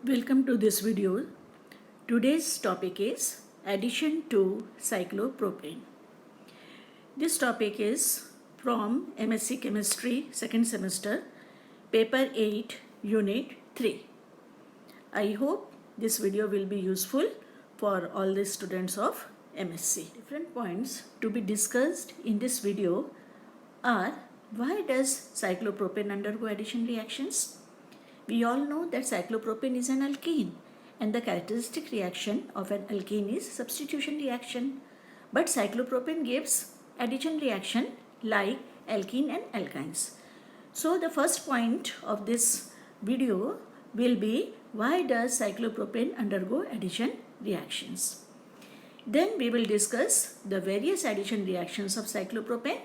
Welcome to this video. Today's topic is addition to cyclopropane. This topic is from MSc Chemistry second semester, paper 8, unit 3. I hope this video will be useful for all the students of MSc. Different points to be discussed in this video are: why does cyclopropane undergo addition reactions? We all know that cyclopropane is an alkene, and the characteristic reaction of an alkene is substitution reaction. But cyclopropane gives addition reaction like alkene and alkynes. So the first point of this video will be: why does cyclopropane undergo addition reactions? Then we will discuss the various addition reactions of cyclopropane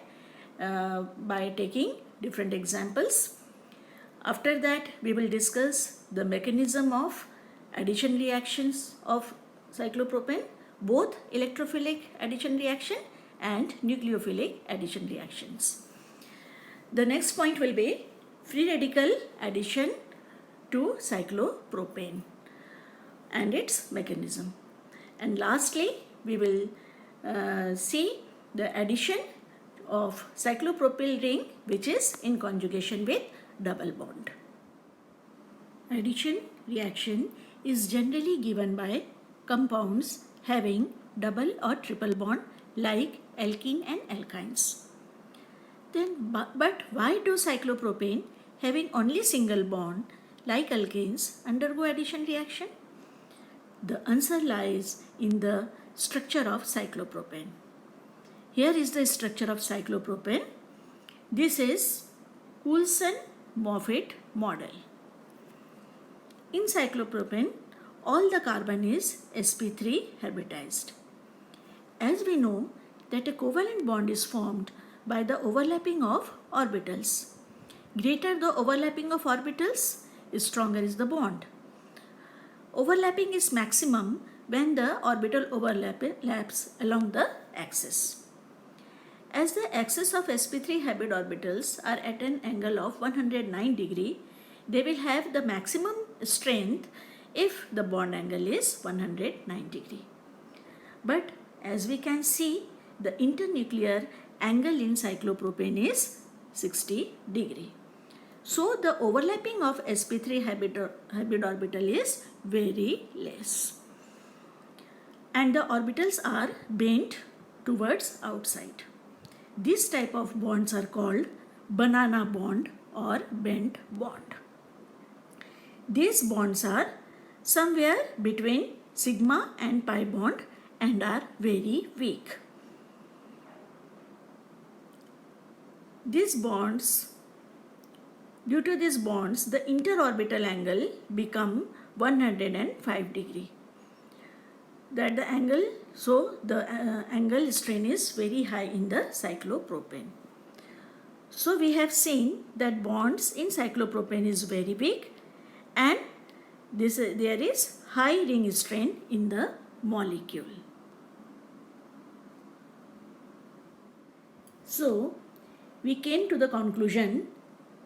by taking different examples. After that, we will discuss the mechanism of addition reactions of cyclopropane, both electrophilic addition reaction and nucleophilic addition reactions. The next point will be free radical addition to cyclopropane and its mechanism. And lastly, we will see the addition of cyclopropyl ring, which is in conjugation with double bond. Addition reaction is generally given by compounds having double or triple bond like alkene and alkynes. But why do cyclopropane having only single bond like alkenes undergo addition reaction? The answer lies in the structure of cyclopropane. Here is the structure of cyclopropane. This is Coulson-Moffatt model. In cyclopropane, all the carbon is sp3 hybridized. As we know that a covalent bond is formed by the overlapping of orbitals. Greater the overlapping of orbitals, stronger is the bond. Overlapping is maximum when the orbital overlaps along the axis. As the axis of sp3 hybrid orbitals are at an angle of 109 degree, they will have the maximum strength if the bond angle is 109 degree. But as we can see, the internuclear angle in cyclopropane is 60 degree. So the overlapping of sp3 hybrid orbital is very less. And the orbitals are bent towards outside. This type of bonds are called banana bond or bent bond. These bonds are somewhere between sigma and pi bond and are very weak. Due to these bonds, the interorbital angle become 105 degree. The angle strain is very high in the cyclopropane. So we have seen that bonds in cyclopropane is very weak, and there is high ring strain in the molecule. So we came to the conclusion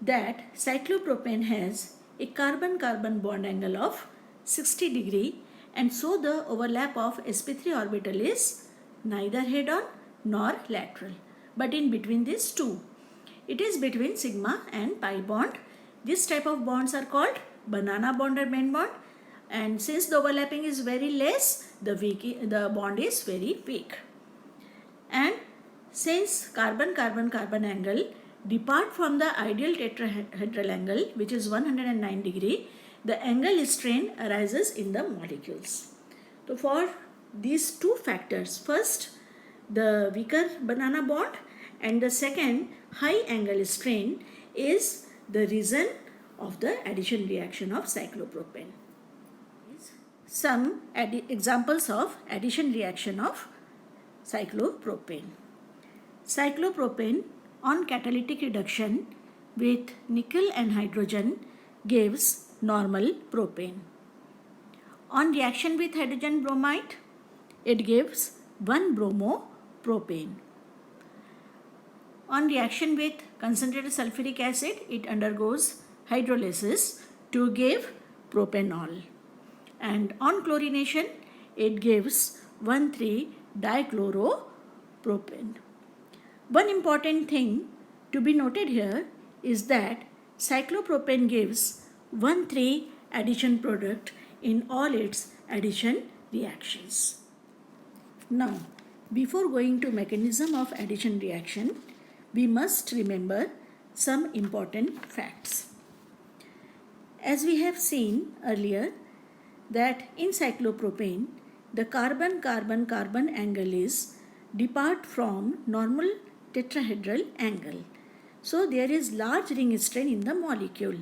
that cyclopropane has a carbon-carbon bond angle of 60 degree, and so the overlap of sp3 orbital is neither head-on nor lateral, but in between these two. It is between sigma and pi bond. This type of bonds are called banana bond or bent bond, and since the overlapping is very less, the bond is very weak. And since carbon-carbon-carbon angle depart from the ideal tetrahedral angle, which is 109 degree, the angle strain arises in the molecules. So for these two factors, first the weaker banana bond and the second high angle strain is the reason of the addition reaction of cyclopropane. Some examples of addition reaction of cyclopropane. Cyclopropane on catalytic reduction with nickel and hydrogen gives normal propane. On reaction with hydrogen bromide, it gives 1-bromo-propane. On reaction with concentrated sulfuric acid, it undergoes hydrolysis to give propanol. and on chlorination it gives 1,3-dichloropropane. One important thing to be noted here is that cyclopropane gives 1,3 addition product in all its addition reactions. Now, before going to mechanism of addition reaction, we must remember some important facts. As we have seen earlier that in cyclopropane, the carbon-carbon-carbon angle is depart from normal tetrahedral angle. So there is large ring strain in the molecule.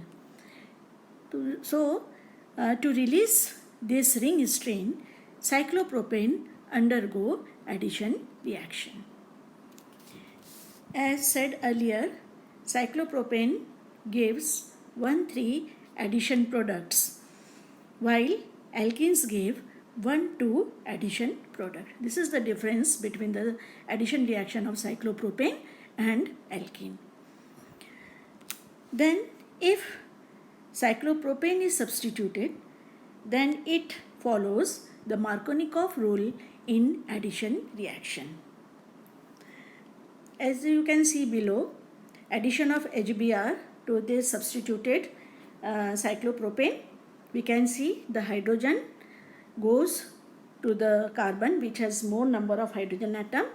To release this ring strain, cyclopropane undergo addition reaction. As said earlier, cyclopropane gives 1,3 addition products, while alkenes give 1,2 addition product. This is the difference between the addition reaction of cyclopropane and alkene. Then if cyclopropane is substituted, then it follows the Markovnikov rule in addition reaction. As you can see below, addition of HBr to this substituted cyclopropane, we can see the hydrogen goes to the carbon which has more number of hydrogen atom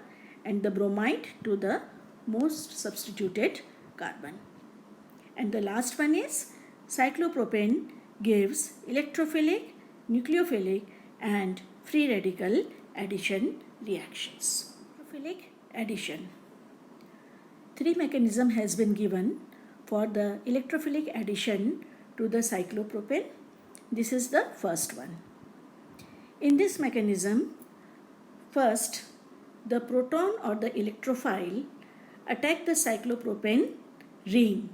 and the bromide to the most substituted carbon. And the last one is cyclopropane gives electrophilic, nucleophilic and free radical addition reactions. Electrophilic addition. 3 mechanism has been given for the electrophilic addition to the cyclopropane. This is the first one. In this mechanism, first the proton or the electrophile attack the cyclopropane ring.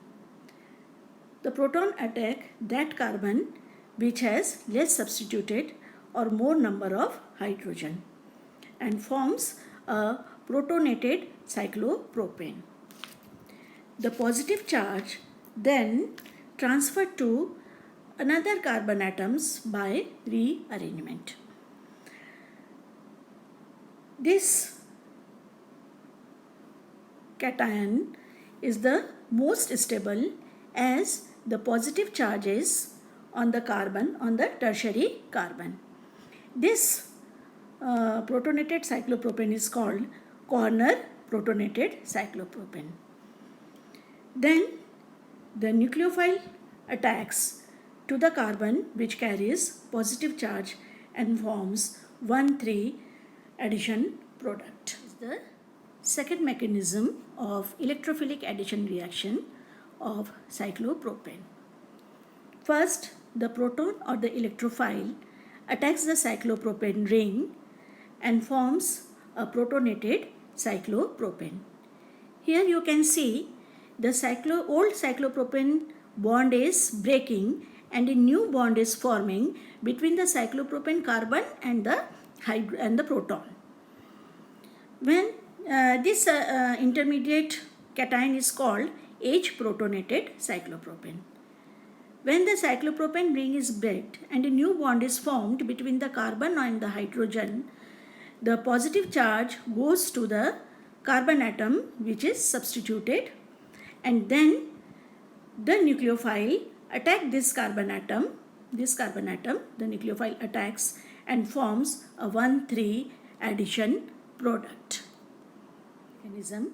The proton attack that carbon which has less substituted or more number of hydrogen and forms a protonated cyclopropane. The positive charge then transferred to another carbon atoms by rearrangement. This cation is the most stable as the positive charge is on the carbon, on the tertiary carbon. This protonated cyclopropane is called corner protonated cyclopropane. Then the nucleophile attacks to the carbon which carries positive charge and forms 1,3 addition product. The second mechanism of electrophilic addition reaction of cyclopropane. First, the proton or the electrophile attacks the cyclopropane ring and forms a protonated cyclopropane. Here you can see the old cyclopropane bond is breaking and a new bond is forming between the cyclopropane carbon and the proton. When this intermediate cation is called H-protonated cyclopropane. When the cyclopropane ring is break and a new bond is formed between the carbon and the hydrogen, the positive charge goes to the carbon atom which is substituted, and then the nucleophile attack this carbon atom, the nucleophile attacks and forms a 1,3 addition product. Mechanism.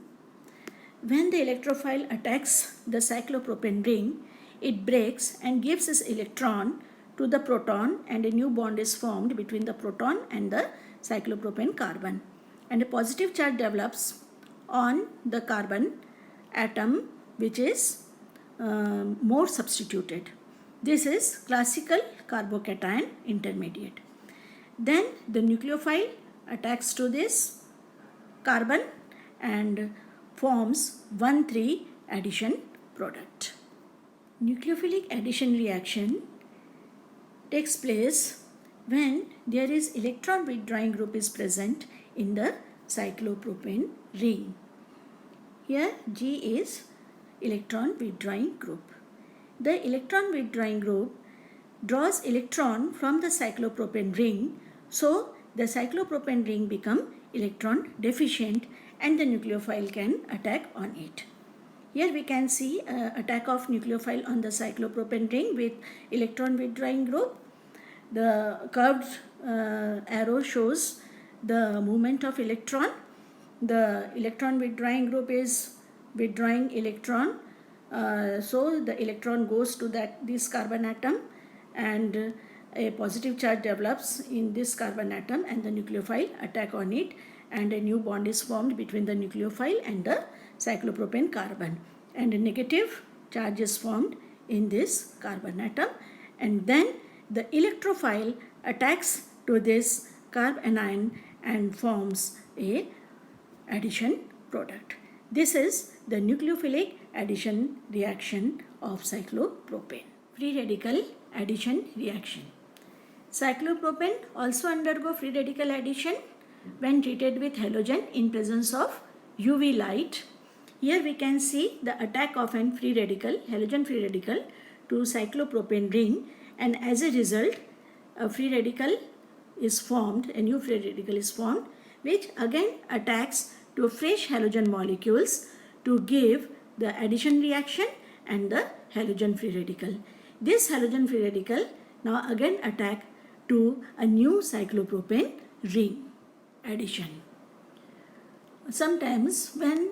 When the electrophile attacks the cyclopropane ring, it breaks and gives its electron to the proton and a new bond is formed between the proton and the cyclopropane carbon, and a positive charge develops on the carbon atom which is more substituted. This is classical carbocation intermediate. Then the nucleophile attacks to this carbon and forms 1,3 addition product. Nucleophilic addition reaction takes place when there is electron withdrawing group is present in the cyclopropane ring. Here G is electron withdrawing group. The electron withdrawing group draws electron from the cyclopropane ring, so the cyclopropane ring become electron deficient and the nucleophile can attack on it. Here we can see attack of nucleophile on the cyclopropane ring with electron withdrawing group. The curved arrow shows the movement of electron. The electron withdrawing group is withdrawing electron. So the electron goes to this carbon atom and a positive charge develops in this carbon atom and the nucleophile attack on it, and a new bond is formed between the nucleophile and the cyclopropane carbon, and a negative charge is formed in this carbon atom, and then the electrophile attacks to this carbanion and forms a addition product. This is the nucleophilic addition reaction of cyclopropane. Free radical addition reaction. Cyclopropane also undergo free radical addition when treated with halogen in presence of UV light. Here we can see the attack of an free radical, halogen free radical, to cyclopropane ring, and as a result a free radical is formed, a new free radical is formed, which again attacks to fresh halogen molecules to give the addition reaction and the halogen free radical. This halogen free radical now again attack to a new cyclopropane ring addition. Sometimes when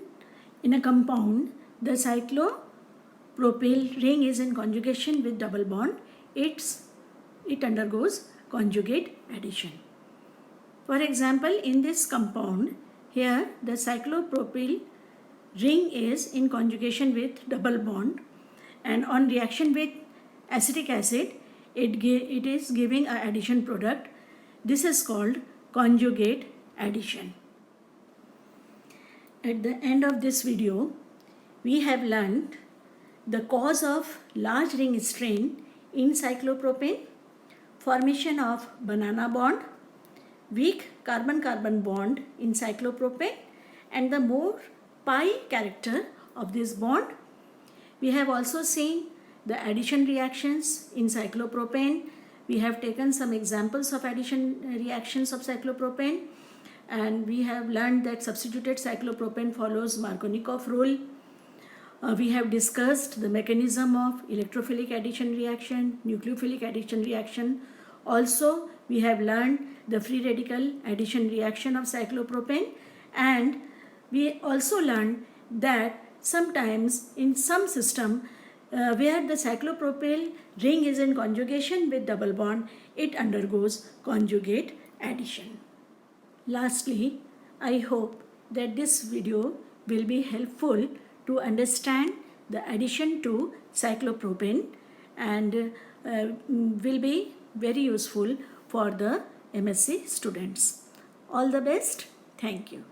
in a compound the cyclopropyl ring is in conjugation with double bond, it undergoes conjugate addition. For example, in this compound, here the cyclopropyl ring is in conjugation with double bond, and on reaction with acetic acid, it is giving an addition product. This is called conjugate addition. At the end of this video, we have learned the cause of large ring strain in cyclopropane, formation of banana bond, weak carbon-carbon bond in cyclopropane, and the more pi character of this bond. We have also seen the addition reactions in cyclopropane. We have taken some examples of addition reactions of cyclopropane, and we have learned that substituted cyclopropane follows Markovnikov rule. We have discussed the mechanism of electrophilic addition reaction, nucleophilic addition reaction. Also, we have learned the free radical addition reaction of cyclopropane, and we also learned that sometimes in some system where the cyclopropyl ring is in conjugation with double bond, it undergoes conjugate addition. Lastly, I hope that this video will be helpful to understand the addition to cyclopropane and will be very useful for the MSc students. All the best. Thank you.